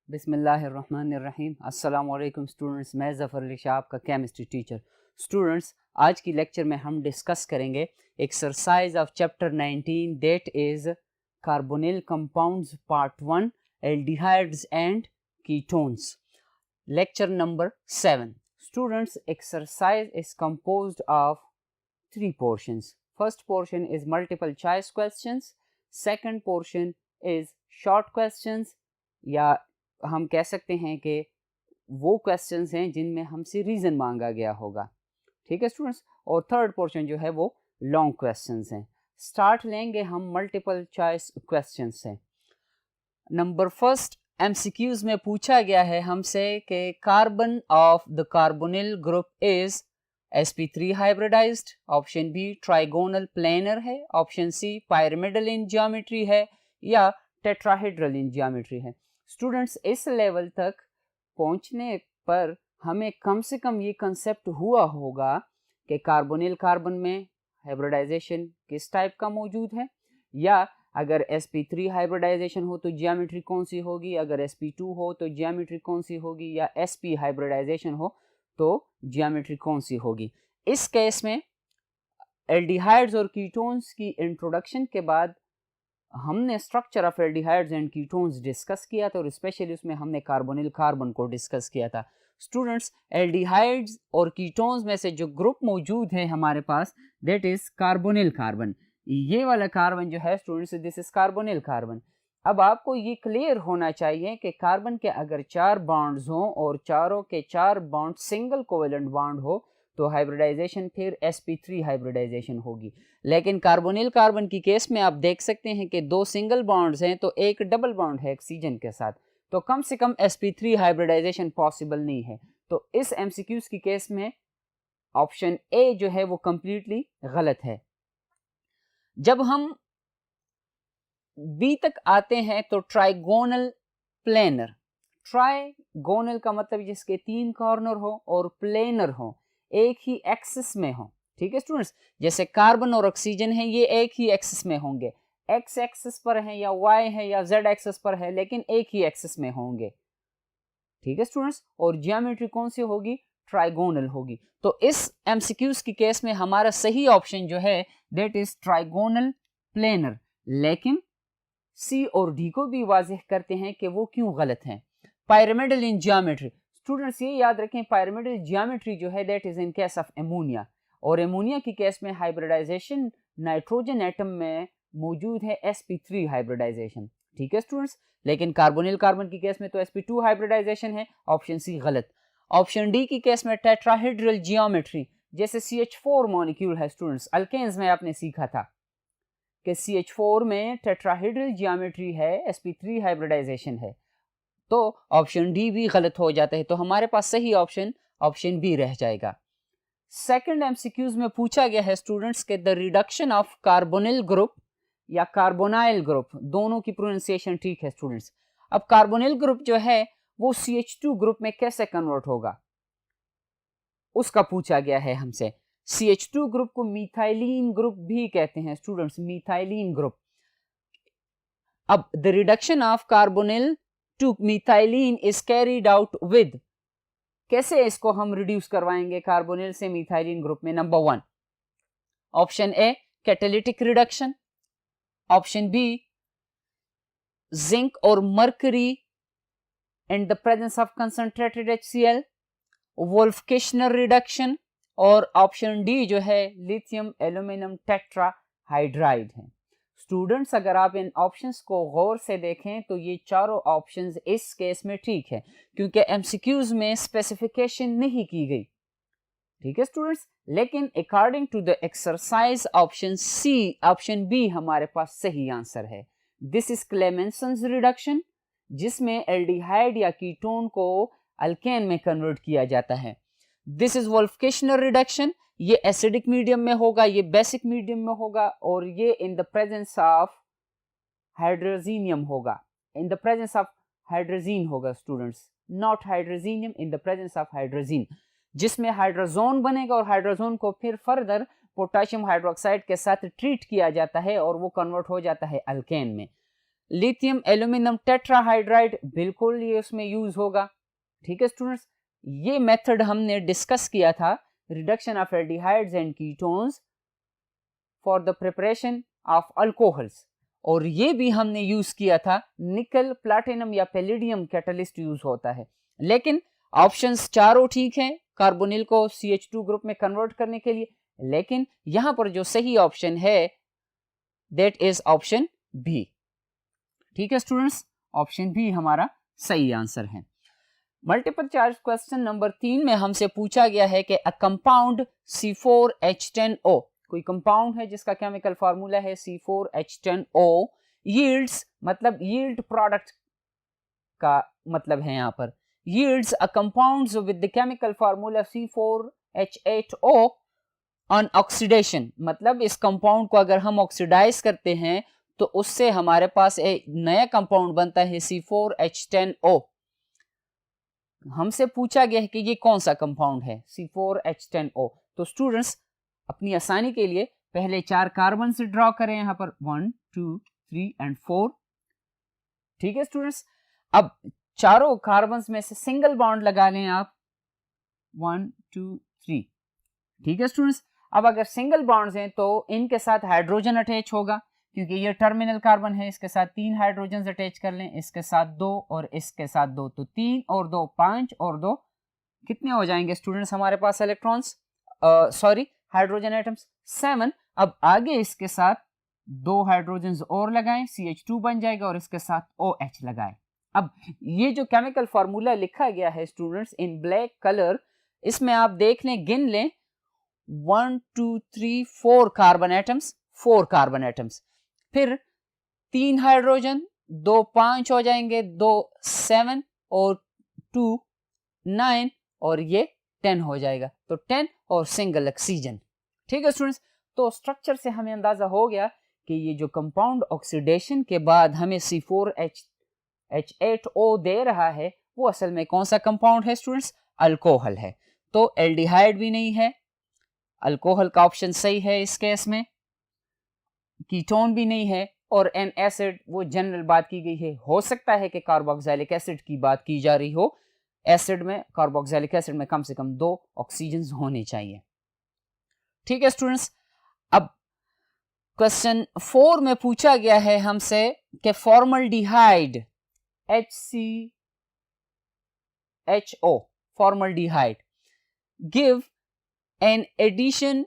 बिस्मिल्लाहिर्रहमानिर्रहीम। अस्सलाम वालेकुम स्टूडेंट्स, मैं ज़फ़र अली शाह आपका केमिस्ट्री टीचर। स्टूडेंट्स, आज की लेक्चर में हम डिस्कस करेंगे exercise of chapter 19 that is carbonyl compounds part 1 aldehydes and ketones, lecture number 7। Students, exercise is composed of 3 portions. First portion is multiple choice questions, second portion is short questions, या हम कह सकते हैं कि वो questions हैं जिनमें हमसे रीज़न मांगा गया होगा। ठीक है स्टूडेंट्स, और थर्ड पोर्शन जो है वो लॉन्ग क्वेश्चंस हैं। स्टार्ट लेंगे हम मल्टीपल चॉइस क्वेश्चंस से। नंबर फर्स्ट, एमसीक्यूज में पूछा गया है हमसे कि carbon of the carbonyl group is sp3 hybridized, option B trigonal planar है, option C pyramidal in geometry है, या टेट्राहेड्रल इन ज्योमेट्री है। स्टूडेंट्स, इस लेवल तक पहुंचने पर हमें कम से कम ये कंसेप्ट हुआ होगा कि कार्बोनिल कार्बन में हाइब्रिडाइजेशन किस टाइप का मौजूद है, या अगर sp3 हाइब्रिडाइजेशन हो तो ज्योमेट्री कौन सी होगी, अगर sp2 हो तो ज्योमेट्री कौन सी होगी, या sp हाइब्रिडाइजेशन हो तो ज्योमेट्री कौन सी होगी। इस केस में एल्डिहाइड्स और कीटोन्स की इंट्रोडक्शन के बाद हमने structure of aldehydes and ketones discuss किया था, और स्पेशली उसमें हमने कार्बोनिल कार्बन को डिस्कस किया था। स्टूडेंट्स, एल्डिहाइड्स और कीटोन्स में से जो ग्रुप मौजूद है हमारे पास दैट इज कार्बोनिल कार्बन। ये वाला कार्बन जो है students, this is carbonyl carbon. अब आपको ये क्लियर होना चाहिए कि कार्बन के अगर 4 बॉन्ड्स हों और चारों के 4 बॉन्ड सिंगल कोवेलेंट बॉन्ड हो तो हाइब्रिडाइजेशन फिर sp3 हाइब्रिडाइजेशन होगी। लेकिन कार्बोनिल कार्बन की केस में आप देख सकते हैं कि 2 सिंगल बॉन्ड्स हैं तो एक डबल बॉन्ड है ऑक्सीजन के साथ, तो कम से कम sp3 हाइब्रिडाइजेशन पॉसिबल नहीं है। तो इस एमसीक्यूज की केस में ऑप्शन ए जो है वो कंप्लीटली गलत है। जब हम बी तक आते हैं तो ट्राइगोनल प्लेनर, ट्राइगोनल का मतलब जिसके 3 कॉर्नर हो और प्लेनर हो, एक ही एक्सिस में हो। ठीक है स्टूडेंट्स, जैसे कार्बन और ऑक्सीजन है ये एक ही एक्सिस में होंगे, एक्स एक्सिस पर है या वाई है या जेड एक्सिस पर है, लेकिन एक ही एक्सिस में होंगे। ठीक है स्टूडेंट्स, और ज्योमेट्री कौन सी होगी, ट्राइगोनल होगी। तो इस एमसीक्यूज की केस में हमारा सही ऑप्शन जो है दैट इज ट्राइगोनल प्लेनर। लेकिन सी और डी को भी वाज़ेह करते हैं कि वो क्यों गलत हैं। पायरामिडल इन ज्योमेट्री, स्टूडेंट्स ये याद रखें पायरामिडल ज्योमेट्री जो है that is in case of ammonia, और एमोनिया की केस में हाइब्रिडाइजेशन नाइट्रोजन एटम में मौजूद है sp3 हाइब्रिडाइजेशन। ठीक है स्टूडेंट्स, लेकिन कार्बोनिल कार्बन की केस में तो sp2 हाइब्रिडाइजेशन है, ऑप्शन सी गलत। ऑप्शन डी की केस में टेट्राहेड्रल जियोमेट्री, जैसे CH4 मॉलिक्यूल है स्टूडेंट्स, अल्केन्स में आपने सीखा था कि CH4 में टेट्राहेड्रल जियोमेट्री है, sp3 हाइब्रिडाइजेशन है, तो ऑप्शन डी भी गलत हो जाता है। तो हमारे पास सही ऑप्शन ऑप्शन बी रह जाएगा। सेकंड एमसीक्यूज में पूछा गया है स्टूडेंट्स के the reduction of carbonyl group या कार्बोनाइल ग्रुप, दोनों की प्रोनाउंसिएशन ठीक है स्टूडेंट्स। अब कार्बोनिल ग्रुप जो है वो CH2 ग्रुप में कैसे कन्वर्ट होगा उसका पूछा गया है हमसे। CH2 ग्रुप को मिथाइलिन ग्रुप भी कहते हैं स्टूडेंट्स, मिथाइलिन ग्रुप। अब the reduction of carbonyl to methylene is carried out with, कैसे इसको हम रिड्यूस करवाएंगे कार्बोनिल से मिथाइलिन ग्रुप में। Number 1 option A catalytic reduction, option B zinc और mercury in the presence of concentrated HCl, Wolff Kishner reduction, और option D जो है लिथियम एल्यूमिनियम टेट्राहाइड्राइड है। स्टूडेंट्स, अगर आप इन ऑप्शंस को गौर से देखें तो ये चारों ऑप्शंस इस केस में ठीक है, क्योंकि एमसीक्यूज में स्पेसिफिकेशन नहीं की गई। ठीक है स्टूडेंट्स, लेकिन according to the exercise option C, option B हमारे पास सही आंसर है। दिस इज क्लेमेंसन्स रिडक्शन, जिसमें एल्डिहाइड या कीटोन को अल्केन में कन्वर्ट किया जाता है। दिस इज वोल्फकेशनर रिडक्शन, ये एसिडिक मीडियम में होगा, ये बेसिक मीडियम में होगा, और ये in the presence of hydrogenium होगा, in the presence of hydrogen होगा students, not hydrogenium, in the presence of hydrogen, जिसमें हाइड्रोजोन बनेगा और हाइड्रोजोन को फिर फर्दर पोटेशियम हाइड्रोक्साइड के साथ ट्रीट किया जाता है और वो कन्वर्ट हो जाता है अल्केन में। लिथियम एल्यूमिनियम टेट्राहाइड्राइड, बिल्कुल ये उसमें यूज होगा। ठीक है स्टूडेंट्स, ये मेथड हमने डिस्कस किया था, reduction of aldehydes and ketones for the preparation of alcohols, और ये भी हमने यूज किया था निकल, प्लैटिनम या पैलिडियम कैटलिस्ट यूज होता है। लेकिन ऑप्शंस चारों ठीक हैं कार्बोनिल को CH2 ग्रुप में कन्वर्ट करने के लिए, लेकिन यहां पर जो सही ऑप्शन है दैट इज ऑप्शन बी। ठीक है स्टूडेंट्स, ऑप्शन बी हमारा सही आंसर है। मल्टीपल चॉइस क्वेश्चन नंबर 3 में हमसे पूछा गया है कि अ कंपाउंड C4H10O, कोई कंपाउंड है जिसका केमिकल फार्मूला है C4H10O, यील्ड्स मतलब यील्ड प्रोडक्ट का मतलब है यहाँ पर, yields a compounds with the chemical formula C4H8O on oxidation, मतलब इस कंपाउंड को अगर हम ऑक्सीडाइज करते हैं तो उससे हमारे पास एक नया कंपाउंड बनता है C4H10O। हमसे पूछा गया है कि ये कौन सा कंपाउंड है C4H10O। तो स्टूडेंट्स अपनी आसानी के लिए पहले 4 कार्बन से ड्रॉ करें, यहां पर 1 2 3 एंड 4। ठीक है स्टूडेंट्स, अब चारों कार्बन में से सिंगल बॉन्ड लगा लें आप, 1 2 3। ठीक है स्टूडेंट्स, अब अगर सिंगल बॉन्ड्स हैं तो इनके साथ हाइड्रोजन अटैच होगा, क्योंकि ये टर्मिनल कार्बन है, इसके साथ 3 हाइड्रोजन अटैच कर लें, इसके साथ 2 और इसके साथ 2, तो 3 और 2 5 और 2 कितने हो जाएंगे स्टूडेंट्स हमारे पास इलेक्ट्रॉन्स, सॉरी हाइड्रोजन एटम्स 7। अब आगे इसके साथ 2 हाइड्रोजन और लगाएं, CH2 बन जाएगा और इसके साथ OH लगाएं। अब ये जो केमिकल फार्मूला लिखा गया है स्टूडेंट्स इन ब्लैक कलर, इसमें आप देख लें, गिन लें, 1 2 3 4 कार्बन एटम्स, 4 कार्बन एटम्स, फिर 3 हाइड्रोजन, 2 5 हो जाएंगे, 2 7 और 2 9 और ये 10 हो जाएगा, तो 10 और सिंगल ऑक्सीजन। ठीक है स्टूडेंट्स, तो स्ट्रक्चर से हमें अंदाजा हो गया कि ये जो कंपाउंड ऑक्सीडेशन के बाद हमें C4H8O दे रहा है वो असल में कौन सा कंपाउंड है स्टूडेंट्स, अल्कोहल है। तो एल्डिहाइड भी नहीं है, अल्कोहल का ऑप्शन सही है इस केस में, कीटोन भी नहीं है, और एन एसिड वो जनरल बात की गई है, हो सकता है कि कार्बोक्सिलिक एसिड की बात की जा रही हो, एसिड में कार्बोक्सिलिक एसिड में कम से कम 2 ऑक्सीजन होने चाहिए। ठीक है स्टूडेंट्स, अब क्वेश्चन 4 में पूछा गया है हमसे कि formaldehyde HCHO, formaldehyde give an addition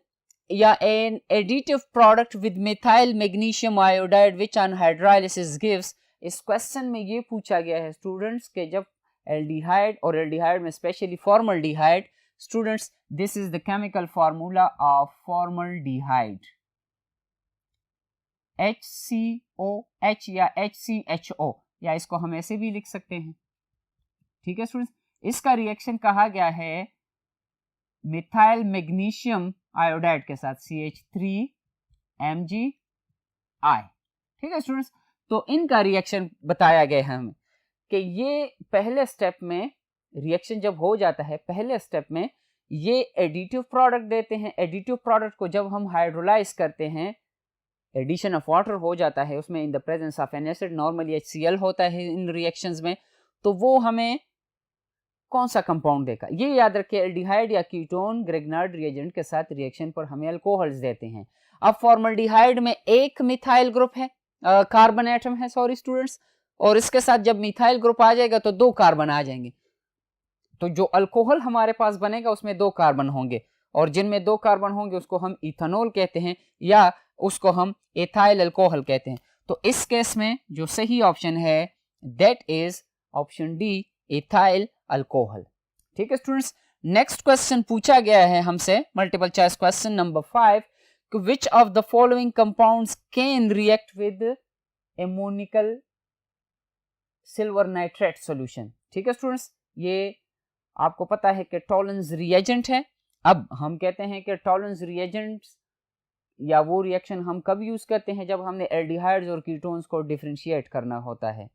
या an additive product with methyl magnesium iodide which on hydrolysis gives. इस क्वेश्चन में ये पूछा गया है स्टूडेंट्स के जब एल्डिहाइड और एल्डिहाइड में specially formaldehyde, students this is the chemical formula of formaldehyde HCOH या HCHO, या इसको हम ऐसे भी लिख सकते हैं। ठीक है स्टूडेंट्स, इसका रिएक्शन कहा गया है मिथाइल मैग्नीशियम आयोडाइड के साथ CH3MgI। ठीक है स्टूडेंट्स, तो इनका रिएक्शन बताया गया है हमें कि ये पहले स्टेप में रिएक्शन जब हो जाता है, पहले स्टेप में ये एडिटिव प्रोडक्ट देते हैं। एडिटिव प्रोडक्ट को जब हम हाइड्रोलाइज करते हैं, एडिशन ऑफ वाटर हो जाता है उसमें इन the presence of N acid, normally HCl होता है इन रिएक्शंस में, तो वो हमें कौन सा कंपाउंड देगा, ये याद रखिए, एल्डिहाइड या कीटोन ग्रेगनार्ड रिएजेंट के साथ रिएक्शन पर हमें अल्कोहल्स देते हैं। अब फॉर्मल्डिहाइड में एक मिथाइल ग्रुप है, कार्बन एटम है, सॉरी स्टूडेंट्स, और इसके साथ जब मिथाइल ग्रुप आ जाएगा तो 2 कार्बन आ जाएंगे, तो जो अल्कोहल हमारे पास बनेगा उसमें 2 कार्बन होंगे, और जिनमें 2 कार्बन होंगे उसको हम इथेनॉल कहते हैं या उसको हम एथाइल अल्कोहल कहते हैं। तो इस केस में जो सही ऑप्शन है that is option D, ethyl alcohol. ठीक है स्टूडेंट्स, नेक्स्ट क्वेश्चन पूछा गया है हमसे multiple choice question number 5, which of the following compounds can react with ammoniacal silver nitrate solution. ठीक है स्टूडेंट्स, ये आपको पता है कि टॉलरेंस रिएजेंट है। अब हम कहते हैं कि टॉलरेंस रिएजेंट्स या वो रिएक्शन हम कब यूज करते हैं, जब हमने एल्डिहाइड्स और कीटोन्स को डिफरेंशिएट करना होता है।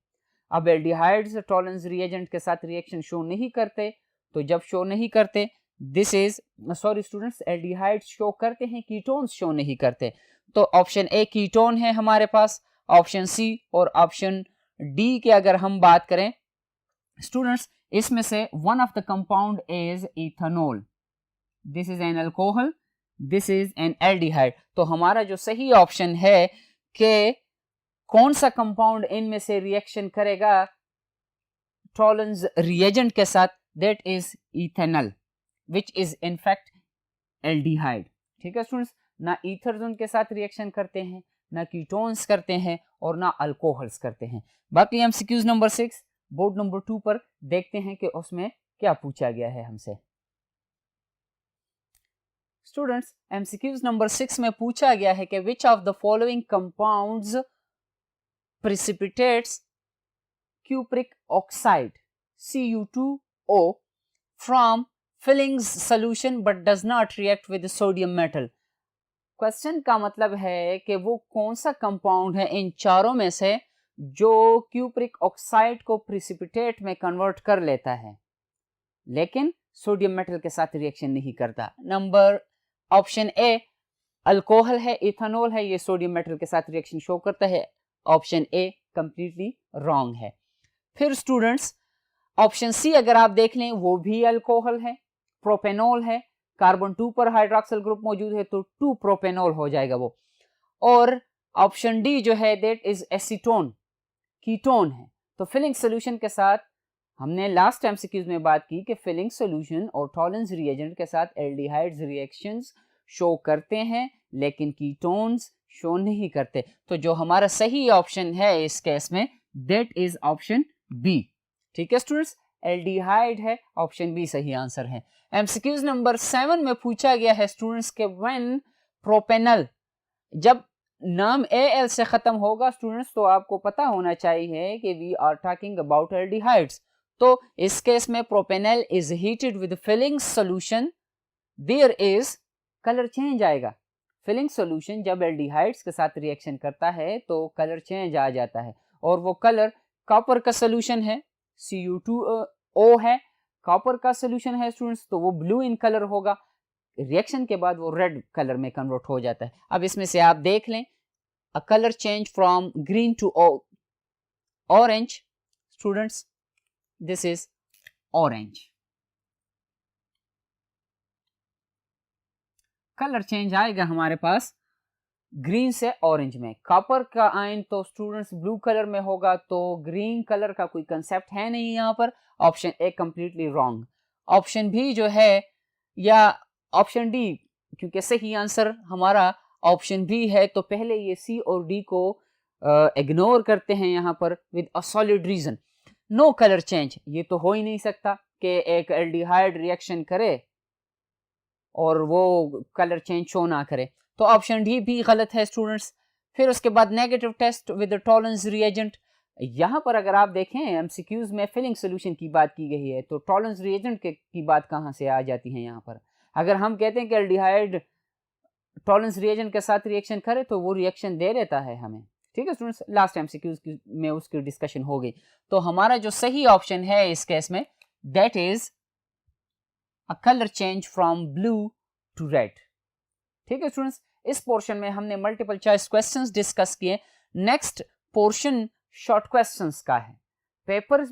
अब एल्डिहाइड्स टॉलरेंस रिएजेंट के साथ रिएक्शन शो नहीं करते, तो जब शो नहीं करते, this is sorry students, aldehydes show करते हैं, कीटोन्स शो नहीं करते, तो ऑप्शन ए कीटोन है हमारे पास। ऑप्शन सी और ऑप्शन डी की अगर हम बात करें स्टूडेंट्स, इसमें से one of the compound is ethanol, this is an alcohol, this is an aldehyde. तो हमारा जो सही ऑप्शन है कि कौन सा कंपाउंड इनमें से रिएक्शन करेगा टॉलन्स रिएजेंट के साथ, that is ethanol which is in fact aldehyde. ठीक है स्टूडेंट्स, ना ईथर्स उनके साथ रिएक्शन करते हैं, ना कीटोन्स करते हैं और ना अल्कोहल्स करते हैं। बाकी एमसीक्यूज नंबर 6 बोर्ड नंबर 2 पर देखते हैं कि उसमें क्या पूछा गया है हमसे। स्टूडेंट्स, एमसीक्यूज नंबर 6 में पूछा गया है कि विच of the following compounds precipitates cupric oxide Cu2O from Fillings solution but does not react with the sodium metal। Question का मतलब है कि वो कौन सा कंपाउंड है इन चारों में से जो क्यूप्रिक ऑक्साइड को प्रिसिपिटेट में कन्वर्ट कर लेता है लेकिन सोडियम मेटल के साथ रिएक्शन नहीं करता। नंबर ऑप्शन ए अल्कोहल है, इथेनॉल है, ये सोडियम मेटल के साथ रिएक्शन शो करता है। ऑप्शन ए कंप्लीटली रॉन्ग है। फिर स्टूडेंट्स ऑप्शन सी अगर आप देख लें वो भी अल्कोहल है, प्रोपेनॉल है, कार्बन 2 पर हाइड्रोक्सिल ग्रुप मौजूद है तो 2 प्रोपेनॉल हो जाएगा वो। और ऑप्शन डी जो है दैट इज एसीटोन, कीटोन है। तो फिलिंग सोल्यूशन के साथ हमने लास्ट एमसीक्यूज में बात की कि फिलिंग सोल्यूशन और टॉलरेंस रिएजेंट के साथ एल्डिहाइड्स रिएक्शंस शो करते हैं लेकिन कीटोन्स शो नहीं करते। तो जो हमारा सही ऑप्शन है इस केस में दैट इज ऑप्शन बी। ठीक है स्टूडेंट्स, एल्डिहाइड है, ऑप्शन बी सही आंसर है। एमसीक्यूज नंबर 7 में पूछा गया है स्टूडेंट्स के व्हेन प्रोपेनल, जब नाम एल से खत्म होगा स्टूडेंट्स तो आपको पता होना चाहिए कि we are talking about aldehydes. तो इस केस में propanal is heated with Fehling solution, there is colour change आएगा। फिलिंग सॉल्यूशन जब एल्डिहाइड्स के साथ रिएक्शन करता है तो कलर चेंज आ जाता है और वो कलर कॉपर का सॉल्यूशन है, Cu2O है, कॉपर का सॉल्यूशन है स्टूडेंट्स तो वो ब्लू इन कलर होगा, रिएक्शन के बाद वो रेड कलर में कन्वर्ट हो जाता है। अब इसमें से आप देख लें a colour change from green to orange, students this is orange. Colour change आएगा हमारे पास ग्रीन से ऑरेंज में। कॉपर का आयन तो स्टूडेंट्स ब्लू कलर में होगा तो ग्रीन कलर का कोई कंसेप्ट है नहीं यहाँ पर। Option A completely wrong. Option B जो है या ऑप्शन डी, क्योंकि सही आंसर हमारा ऑप्शन बी है तो पहले ये सी और डी को इग्नोर करते हैं यहाँ पर with a solid reason. No colour change, ये तो हो ही नहीं सकता कि एक एल्डिहाइड रिएक्शन करे और वो कलर चेंज शो ना करे, तो ऑप्शन डी भी गलत है स्टूडेंट्स। फिर उसके बाद negative test with Tollens reagent, यहाँ पर अगर आप देखें एमसीक्यूज में फिलिंग सोल्यूशन की बात की गई है तो टॉलरेंस रिएजेंट की बात कहाँ से आ जाती है यहाँ पर। अगर हम कहते हैं कि एल्डिहाइड टॉलरेंस रिएजेंट के साथ रिएक्शन करे तो वो रिएक्शन दे देता है हमें। ठीक है स्टूडेंट्स, लास्ट एमसीक्यूज में उसकी डिस्कशन हो गई। तो हमारा जो सही ऑप्शन है इस केस में that is a colour change from blue to red. ठीक है स्टूडेंट्स, इस पोर्शन में हमने मल्टीपल चॉइस क्वेश्चंस डिस्कस किए। नेक्स्ट पोर्शन शॉर्ट क्वेश्चंस का है। पेपर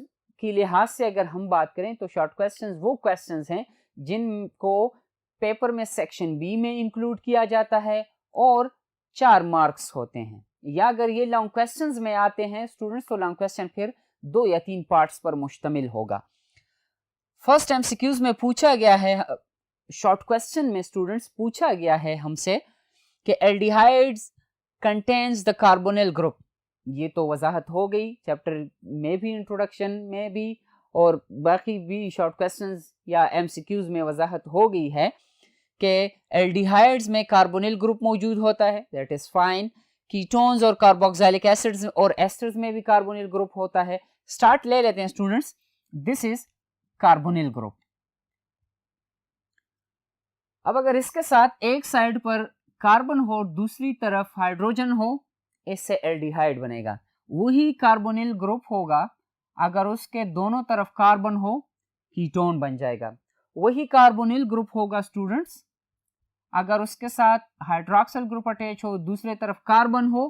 की लिहाज से अगर हम बात करें तो शॉर्ट क्वेश्चंस वो क्वेश्चंस हैं जिनको पेपर में सेक्शन बी में इंक्लूड किया जाता है और 4 मार्क्स होते हैं। या अगर ये लॉन्ग क्वेश्चंस में आते हैं स्टूडेंट्स तो लॉन्ग क्वेश्चन फिर 2 या 3 पार्ट्स पर मुश्तमिल होगा। फर्स्ट एमसीक्यूज में पूछा गया है, शॉर्ट क्वेश्चन में स्टूडेंट्स पूछा गया है हमसे कि aldehydes contains the carbonyl group. ये तो वजाहत हो गई चैप्टर में भी, इंट्रोडक्शन में भी और बाकी भी शॉर्ट क्वेश्चंस या एमसीक्यूज में वजाहत हो गई है कि एल्डिहाइड्स में कार्बोनिल ग्रुप मौजूद होता है, दैट इज फाइन। कीटोन्स और कार्बोक्सिलिक एसिड्स और एस्टर्स में भी कार्बोनिल ग्रुप होता है। स्टार्ट ले लेते हैं students, this is carbonyl group. अब अगर इसके साथ एक साइड पर कार्बन हो दूसरी तरफ हाइड्रोजन हो, इससे एल्डिहाइड बनेगा। वही कार्बोनिल ग्रुप होगा अगर उसके दोनों तरफ कार्बन हो, कीटोन बन जाएगा। वही कार्बोनिल ग्रुप होगा स्टूडेंट्स अगर उसके साथ हाइड्रोक्सिल ग्रुप अटैच हो दूसरे तरफ कार्बन हो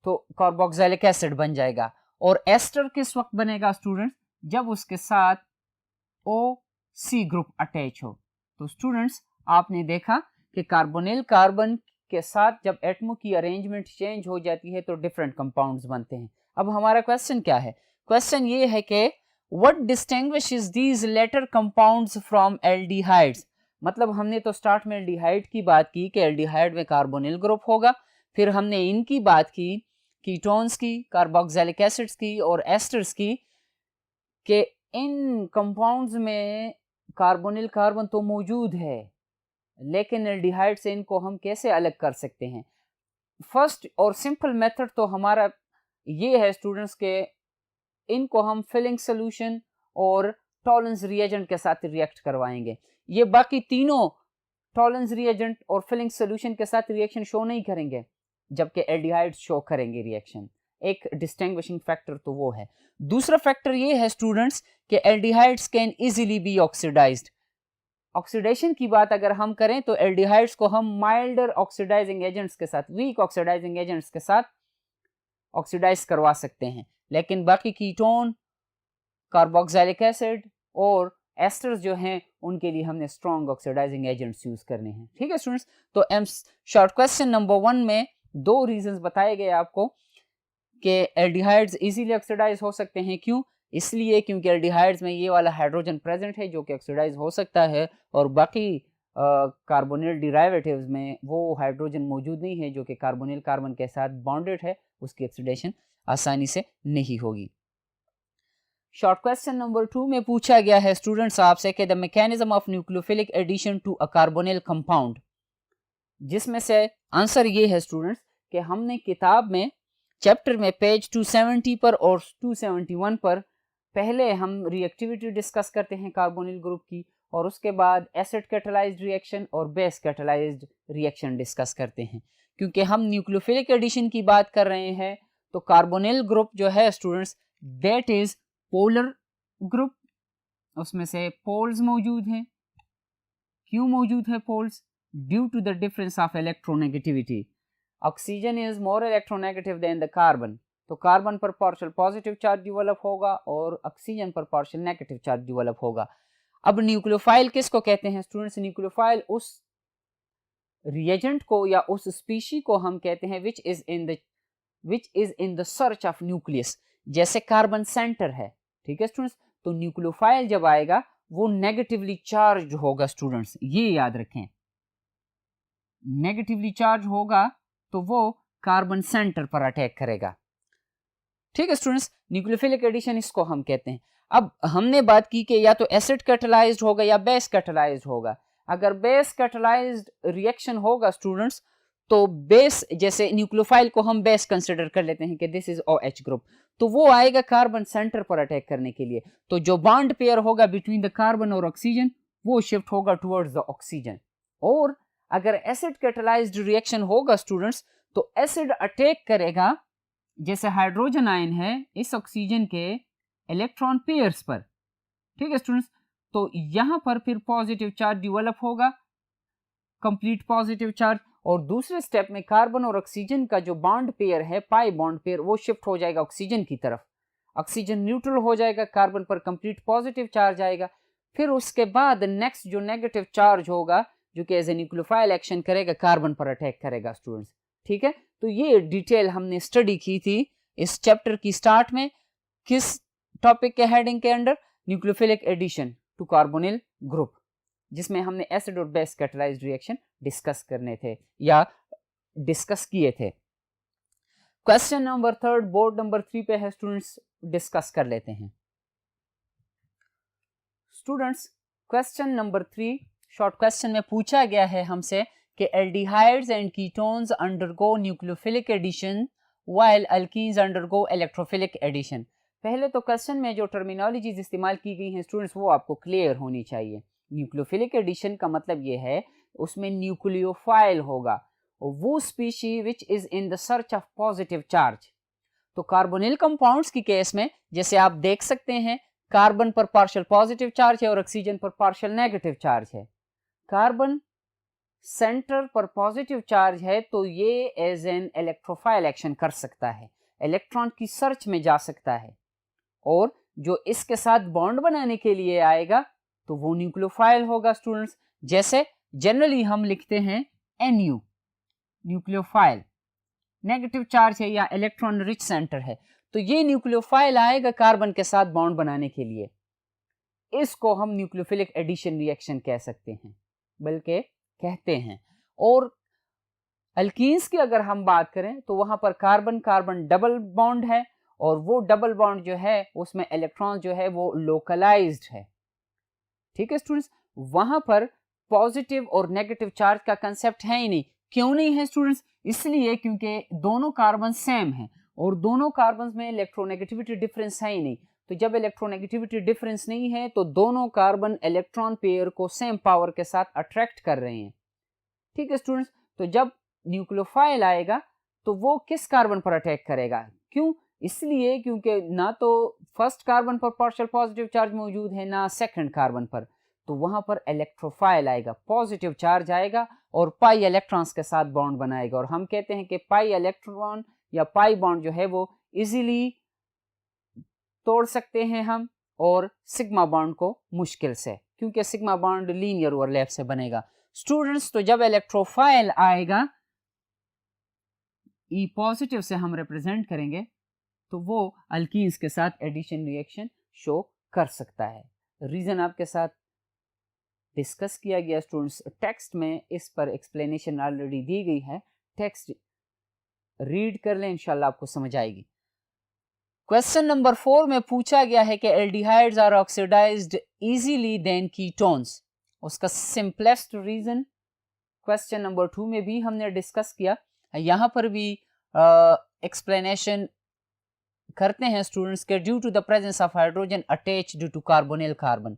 तो कार्बोक्सिलिक एसिड बन जाएगा। और एस्टर किस वक्त बनेगा स्टूडेंट्स? जब उसके साथ OC ग्रुप अटैच हो। तो स्टूडेंट्स आपने देखा कि कार्बोनिल कार्बन के साथ जब एटमों की अरेंजमेंट चेंज हो जाती है तो डिफरेंट कंपाउंड्स बनते हैं। अब हमारा क्वेश्चन क्या है? क्वेश्चन ये है कि what distinguishes these latter compounds from aldehydes. मतलब हमने तो स्टार्ट में एल्डिहाइड की बात की कि एल्डिहाइड में कार्बोनिल ग्रुप होगा, फिर हमने इनकी बात की, कीटोन्स की, कार्बोक्सिलिक एसिड्स की और एस्टर्स की, कि इन कंपाउंड्स में कार्बोनिल कार्बन तो मौजूद है लेकिन एल्डिहाइड से इनको हम कैसे अलग कर सकते हैं। फर्स्ट और सिंपल मेथड तो हमारा ये है स्टूडेंट्स के इनको हम फिलिंग सोल्यूशन और टॉलरेंस रिएजेंट के साथ रिएक्ट करवाएंगे। ये बाकी तीनों टॉलरेंस रिएजेंट और फिलिंग सोल्यूशन के साथ रिएक्शन शो नहीं करेंगे, जबकि एल्डिहाइड शो करेंगे रिएक्शन। एक डिस्टिंग्विशिंग फैक्टर तो वो है। दूसरा फैक्टर ये है स्टूडेंट्स कि aldehydes can easily be oxidised. Oxidation की बात अगर हम करें तो एल्डिहाइड्स को हम माइल्डर ऑक्सीडाइजिंग एजेंट्स के साथ, वीक ऑक्सीडाइजिंग एजेंट्स के साथ ऑक्सीडाइज करवा सकते हैं, लेकिन बाकी कीटोन, कार्बोक्सिलिक एसिड और एस्टर्स जो हैं उनके लिए हमने स्ट्रॉन्ग ऑक्सीडाइजिंग एजेंट्स यूज करने हैं। ठीक है स्टूडेंट्स, तो शॉर्ट क्वेश्चन नंबर 1 में 2 रीजंस बताए गए आपको कि एल्डिहाइड्स इजीली ऑक्सीडाइज हो सकते हैं। क्यों? इसलिए क्योंकि एल्डिहाइड्स में ये वाला हाइड्रोजन प्रेजेंट है जो कि ऑक्सीडाइज हो सकता है, और बाकी कार्बोनिल डिराइवेटिव्स में वो हाइड्रोजन मौजूद नहीं है जो कि कार्बोनिल कार्बन के साथ बॉन्डेड है, उसकी ऑक्सीडेशन आसानी से नहीं होगी। शॉर्ट क्वेश्चन नंबर 2 में पूछा गया है स्टूडेंट्स आपसे कि the mechanism of nucleophilic addition to a carbonyl compound, जिसमें से आंसर ये है स्टूडेंट्स कि हमने किताब में चैप्टर में पेज 270 पर और 271 पर पहले हम रिएक्टिविटी डिस्कस करते हैं कार्बोनिल ग्रुप की, और उसके बाद एसिड कैटालाइज्ड रिएक्शन और बेस कैटालाइज्ड रिएक्शन डिस्कस करते हैं। क्योंकि हम न्यूक्लियोफिलिक एडिशन की बात कर रहे हैं तो कार्बोनिल ग्रुप जो है students that is polar group, उसमें से पोल्स मौजूद हैं। क्यों मौजूद है poles? Due to the difference of electronegativity. Oxygen is more electronegative than the carbon, तो कार्बन पर पार्शियल पॉजिटिव चार्ज डेवलप होगा और ऑक्सीजन पर पार्शियल नेगेटिव चार्ज डेवलप होगा। अब न्यूक्लियोफाइल किसको कहते हैं स्टूडेंट्स? न्यूक्लियोफाइल उस रिएजेंट को या उस स्पीशी को हम कहते हैं which is in the search of nucleus. जैसे कार्बन सेंटर है, ठीक है स्टूडेंट्स, तो न्यूक्लियोफाइल जब आएगा वो नेगेटिवली चार्ज होगा स्टूडेंट्स, ये याद रखें। नेगेटिवली चार्ज होगा तो वो कार्बन सेंटर पर अटैक करेगा। ठीक है स्टूडेंट्स, न्यूक्लियोफिलिक एडिशन इसको हम कहते हैं। अब हमने बात की कि या तो एसिड कैटालाइज्ड होगा या बेस कैटालाइज्ड होगा। अगर बेस कैटालाइज्ड रिएक्शन होगा स्टूडेंट्स तो बेस, जैसे न्यूक्लियोफाइल को हम बेस कंसिडर कर लेते हैं कि दिस इज OH ग्रुप, तो वो आएगा कार्बन सेंटर पर अटैक करने के लिए। तो जो बॉन्ड पेयर होगा बिटवीन द कार्बन और ऑक्सीजन वो शिफ्ट होगा टुवर्ड्स द ऑक्सीजन। और अगर एसिड कैटालाइज्ड रिएक्शन होगा स्टूडेंट्स तो एसिड अटैक करेगा, जैसे हाइड्रोजन आयन है, इस ऑक्सीजन के इलेक्ट्रॉन पेयर्स पर। ठीक है स्टूडेंट्स, तो यहां पर फिर पॉजिटिव चार्ज डेवलप होगा, कंप्लीट पॉजिटिव चार्ज, और दूसरे स्टेप में कार्बन और ऑक्सीजन का जो बॉन्ड पेयर है, पाई बॉन्ड पेयर, वो शिफ्ट हो जाएगा ऑक्सीजन की तरफ। ऑक्सीजन न्यूट्रल हो जाएगा, कार्बन पर कंप्लीट पॉजिटिव चार्ज आएगा। फिर उसके बाद नेक्स्ट जो नेगेटिव चार्ज होगा जो कि एज ए न्यूक्लियोफाइल एक्शन करेगा, कार्बन पर अटैक करेगा स्टूडेंट्स। ठीक है, तो ये डिटेल हमने स्टडी की थी इस चैप्टर की स्टार्ट में। किस टॉपिक के हेडिंग के under? Nucleophilic addition to carbonyl group, जिसमें हमने एसिड और बेस कैटालाइज्ड रिएक्शन डिस्कस करने थे या डिस्कस किए थे। क्वेश्चन नंबर 3 बोर्ड नंबर 3 पे है स्टूडेंट्स, डिस्कस कर लेते हैं। Students question number 3 short question में पूछा गया है हमसे कि aldehydes and ketones undergo nucleophilic addition while alkenes undergo electrophilic addition. पहले तो क्वेश्चन में जो टर्मिनोलॉजीज इस्तेमाल की गई हैं स्टूडेंट्स वो आपको क्लियर होनी चाहिए। न्यूक्लियोफिलिक एडिशन का मतलब ये है उसमें न्यूक्लियोफाइल होगा, वो species which is in the search of positive charge. तो कार्बोनिल कंपाउंड्स की केस में जैसे आप देख सकते हैं, कार्बन पर पार्शियल पॉजिटिव चार्ज है और ऑक्सीजन पर पार्शियल नेगेटिव चार्ज है। कार्बन सेंटर पर पॉजिटिव चार्ज है तो ये एज एन इलेक्ट्रोफाइल एक्शन कर सकता है, इलेक्ट्रॉन की सर्च में जा सकता है, और जो इसके साथ बॉन्ड बनाने के लिए आएगा तो वो न्यूक्लियोफाइल होगा स्टूडेंट्स। जैसे जनरली हम लिखते हैं Nu, न्यूक्लियोफाइल, नेगेटिव चार्ज है या इलेक्ट्रॉन रिच सेंटर है, तो ये न्यूक्लियोफाइल आएगा कार्बन के साथ बॉन्ड बनाने के लिए। इसको हम न्यूक्लियोफिलिक एडिशन रिएक्शन कह सकते हैं, बल्कि कहते हैं। और अल्कीन्स की अगर हम बात करें तो वहां पर कार्बन कार्बन डबल बॉन्ड है, और वो डबल बॉन्ड जो है उसमें इलेक्ट्रॉन जो है वो लोकलाइज्ड है। ठीक है स्टूडेंट्स, वहां पर पॉजिटिव और नेगेटिव चार्ज का कंसेप्ट है ही नहीं। क्यों नहीं है स्टूडेंट्स? इसलिए क्योंकि दोनों कार्बन सेम हैं और दोनों कार्बन में इलेक्ट्रोनेगेटिविटी डिफरेंस है ही नहीं। तो जब इलेक्ट्रोनेगेटिविटी डिफरेंस नहीं है तो दोनों कार्बन इलेक्ट्रॉन पेयर को सेम पावर के साथ अट्रैक्ट कर रहे हैं। ठीक है स्टूडेंट्स, तो जब न्यूक्लियोफाइल आएगा तो वो किस कार्बन पर अटैक करेगा? क्यों? इसलिए क्योंकि ना तो फर्स्ट कार्बन पर पार्शियल पॉजिटिव चार्ज मौजूद है ना सेकंड कार्बन पर, तो वहां पर इलेक्ट्रोफाइल आएगा, पॉजिटिव चार्ज आएगा और पाई इलेक्ट्रॉन्स के साथ बॉन्ड बनाएगा। और हम कहते हैं कि पाई इलेक्ट्रॉन या पाई बॉन्ड जो है वो इजीली तोड़ सकते हैं हम, और सिग्मा बॉन्ड को मुश्किल से, क्योंकि सिग्मा बॉन्ड लीनियर ओवरलैप से बनेगा। स्टूडेंट्स, तो जब इलेक्ट्रोफाइल आएगा, ई पॉजिटिव से हम रिप्रेजेंट करेंगे, तो वो अल्कीन्स के साथ एडिशन रिएक्शन शो कर सकता है। रीजन आपके साथ डिस्कस किया गया स्टूडेंट्स, टेक्स्ट में इस पर एक्सप्लेनेशन ऑलरेडी दी गई है, टेक्स्ट रीड कर लें, इंशाल्लाह आपको समझ आएगी। क्वेश्चन नंबर 4 में पूछा गया है कि aldehydes are oxidised easily than ketones. उसका सिंपलेस्ट रीजन क्वेश्चन नंबर 2 में भी हमने डिस्कस किया, यहाँ पर भी एक्सप्लेनेशन करते हैं स्टूडेंट्स के due to the presence of hydrogen attached to carbonyl carbon.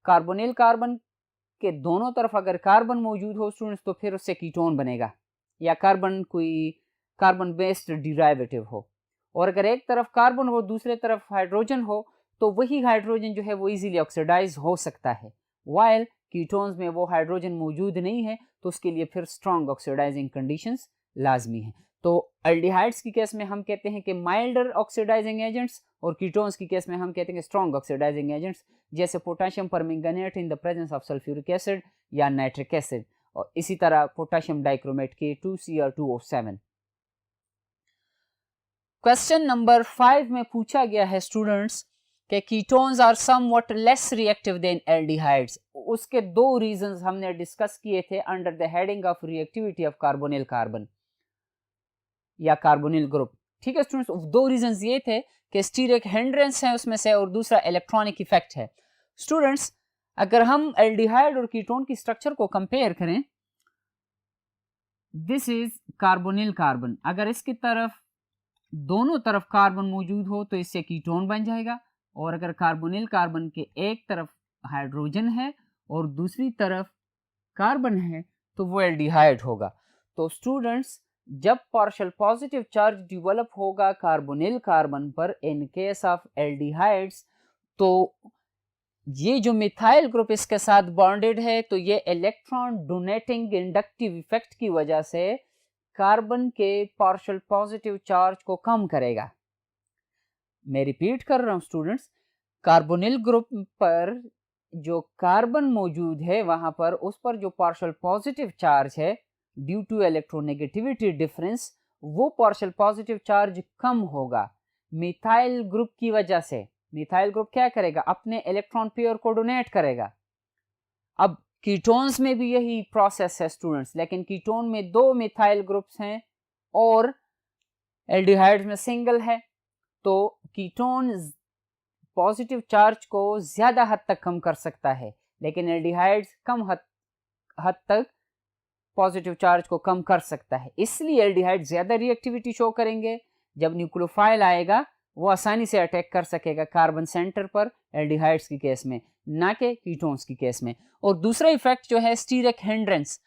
Carbonyl carbon के दोनों तरफ अगर कार्बन मौजूद हो स्टूडेंट्स तो फिर उससे कीटोन बनेगा, या कार्बन कोई कार्बन बेस्ड डिराइवेटिव हो। और अगर एक तरफ कार्बन हो दूसरे तरफ हाइड्रोजन हो तो वही हाइड्रोजन जो है वो इजीली ऑक्सीडाइज हो सकता है, वाइल कीटोन्स में वो हाइड्रोजन मौजूद नहीं है, तो उसके लिए फिर स्ट्रॉन्ग ऑक्सीडाइजिंग कंडीशंस लाजमी है। तो एल्डिहाइड्स की केस में हम कहते हैं कि माइल्डर ऑक्सीडाइजिंग एजेंट्स, और कीटोन्स की केस में हम कहते हैं स्ट्रॉन्ग ऑक्सीडाइजिंग एजेंट्स, जैसे potassium permanganate in the presence of sulphuric acid या नाइट्रिक एसिड, और इसी तरह potassium dichromate K2Cr2O7। Question number 5 में पूछा गया है स्टूडेंट्स कि ketones are somewhat less reactive than aldehydes. उसके दो रीजंस हमने डिस्कस किए थे under the heading of reactivity of carbonyl carbon या कार्बोनिल ग्रुप। ठीक है स्टूडेंट्स, दो रीजंस ये थे कि स्टीरिक हिंड्रेंस है उसमें से, और दूसरा इलेक्ट्रॉनिक इफेक्ट है। स्टूडेंट्स, अगर हम एल्डिहाइड और कीटोन की स्ट्रक्चर को कंपेयर करें, दिस इज कार्बोनिल कार्बन, अगर इसकी तरफ दोनों तरफ कार्बन मौजूद हो तो इससे कीटोन बन जाएगा, और अगर कार्बोनिल कार्बन के एक तरफ हाइड्रोजन है और दूसरी तरफ कार्बन है तो वो एल्डिहाइड होगा। तो स्टूडेंट्स, जब पार्शियल पॉजिटिव चार्ज डेवलप होगा कार्बोनिल कार्बन पर इन केस ऑफ एल्डिहाइड्स, तो ये जो मिथाइल ग्रुप इसके साथ बॉन्डेड है तो ये इलेक्ट्रॉन डोनेटिंग इंडक्टिव इफेक्ट की वजह से कार्बन के पार्शियल पॉजिटिव चार्ज को कम करेगा। मैं रिपीट कर रहा हूं स्टूडेंट्स, कार्बोनिल ग्रुप पर जो कार्बन मौजूद है वहां पर उस पर जो पार्शियल पॉजिटिव चार्ज है ड्यू टू इलेक्ट्रोनेगेटिविटी डिफरेंस, वो पार्शियल पॉजिटिव चार्ज कम होगा मिथाइल ग्रुप की वजह से। मिथाइल ग्रुप क्या करेगा? अपने इलेक्ट्रॉन पेयर को डोनेट करेगा। अब कीटोन्स में भी यही प्रोसेस है स्टूडेंट्स, लेकिन कीटोन में दो मिथाइल ग्रुप्स हैं और एल्डिहाइड्स में सिंगल है, तो कीटोन पॉजिटिव चार्ज को ज्यादा हद तक कम कर सकता है, लेकिन एल्डिहाइड्स कम हद तक पॉजिटिव चार्ज को कम कर सकता है। इसलिए एल्डिहाइड ज्यादा रिएक्टिविटी शो करेंगे। जब न्यूक्लियोफाइल आएगा वो आसानी से अटैक कर सकेगा कार्बन सेंटर पर एल्डिहाइड्स की केस में, ना कि कीटोन्स की केस में। और दूसरा इफेक्ट जो है स्टीरिक हिंड्रेंस।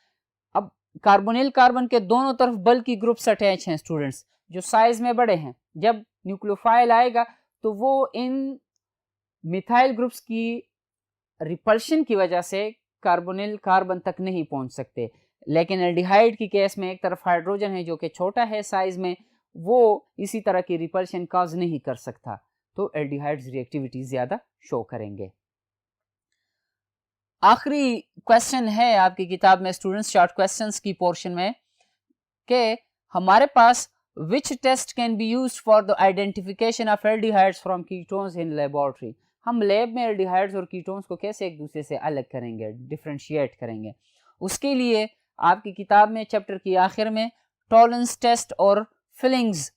अब कार्बोनिल कार्बन के दोनों तरफ बल्कि ग्रुप्स अटैच हैं स्टूडेंट्स, जो साइज में बड़े हैं। जब न्यूक्लियोफाइल आएगा तो वो इन मिथाइल ग्रुप्स की रिपल्शन की वजह से कार्बोनिल कार्बन तक नहीं पहुंच सकते, लेकिन एल्डिहाइड की केस में एक तरफ हाइड्रोजन है जो कि छोटा है साइज में, वो इसी तरह की रिपल्शन काज नहीं कर सकता, तो एल्डिहाइड्स रिएक्टिविटी ज्यादा शो करेंगे। आखिरी क्वेश्चन है आपकी किताब में स्टूडेंट्स, शॉर्ट क्वेश्चंस की पोर्शन में, कि हमारे पास which test can be used for the identification of aldehydes from ketones in laboratory. हम लैब में एल्डिहाइड्स और कीटोन्स को कैसे एक दूसरे से अलग करेंगे, डिफरेंशिएट करेंगे। उसके लिए आपकी किताब में चैप्टर की आखिर में टॉलरेंस टेस्ट और फिलिंग्स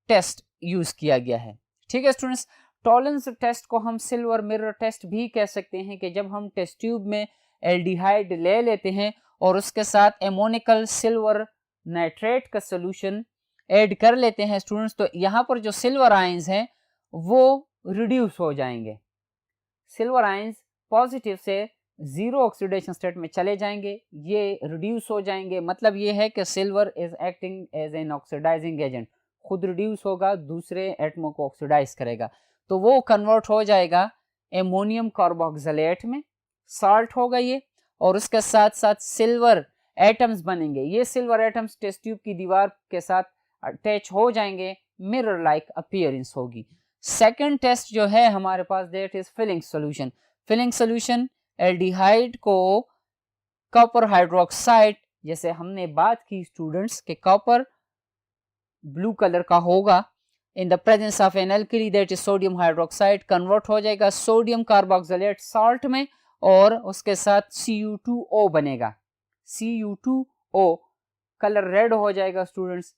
टेस्ट यूज किया गया है। ठीक है स्टूडेंट्स, टॉलरेंस टेस्ट को हम सिल्वर मिरर टेस्ट भी कह सकते हैं, कि जब हम टेस्ट ट्यूब में एल्डिहाइड ले लेते हैं और उसके साथ एमोनिकल सिल्वर नाइट्रेट का सोल्यूशन ऐड कर लेते हैं स्टूडेंट्स, तो यहाँ पर जो सिल्वर आयंस हैं वो रिड्यूस हो जाएंगे। सिल्वर आयंस पॉजिटिव से जीरो ऑक्सीडेशन स्टेट में चले जाएंगे, ये रिड्यूस हो जाएंगे। मतलब ये है कि silver is acting as an oxidising agent, खुद रिड्यूस होगा, दूसरे एटमों को ऑक्सीडाइज करेगा, तो वो कन्वर्ट हो जाएगा एमोनियम कार्बोक्सिलेट में, साल्ट होगा ये, और उसके साथ साथ सिल्वर एटम्स बनेंगे। ये सिल्वर एटम्स टेस्ट ट्यूब की दीवार के साथ अटैच हो जाएंगे, मिरर लाइक अपीयरेंस होगी। सेकंड टेस्ट जो है हमारे पास, that is Fehling solution. Fehling solution aldehyde को कॉपर हाइड्रोक्साइड, जैसे हमने बात की स्टूडेंट्स के कॉपर ब्लू कलर का होगा, in the presence of an alkali that is sodium hydroxide, convert हो जाएगा सोडियम कार्बोक्सिलेट साल्ट में, और उसके साथ Cu2O बनेगा। Cu2O कलर रेड हो जाएगा स्टूडेंट्स,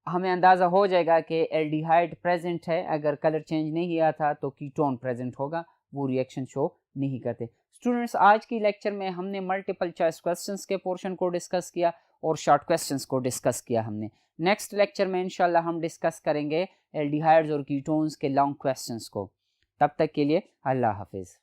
हमें अंदाजा हो जाएगा कि एल्डिहाइड प्रेजेंट है। अगर कलर चेंज नहीं आता तो कीटोन प्रेजेंट होगा, वो रिएक्शन शो नहीं करते। स्टूडेंट्स, आज की लेक्चर में हमने मल्टीपल चॉइस क्वेश्चंस के पोर्शन को डिस्कस किया और शॉर्ट क्वेश्चंस को डिस्कस किया हमने। नेक्स्ट लेक्चर में इंशाल्लाह हम डिस्कस करेंगे एल्डिहाइड्स और कीटोन्स के लॉन्ग क्वेश्चंस को। तब तक के लिए अल्लाह हाफिज़।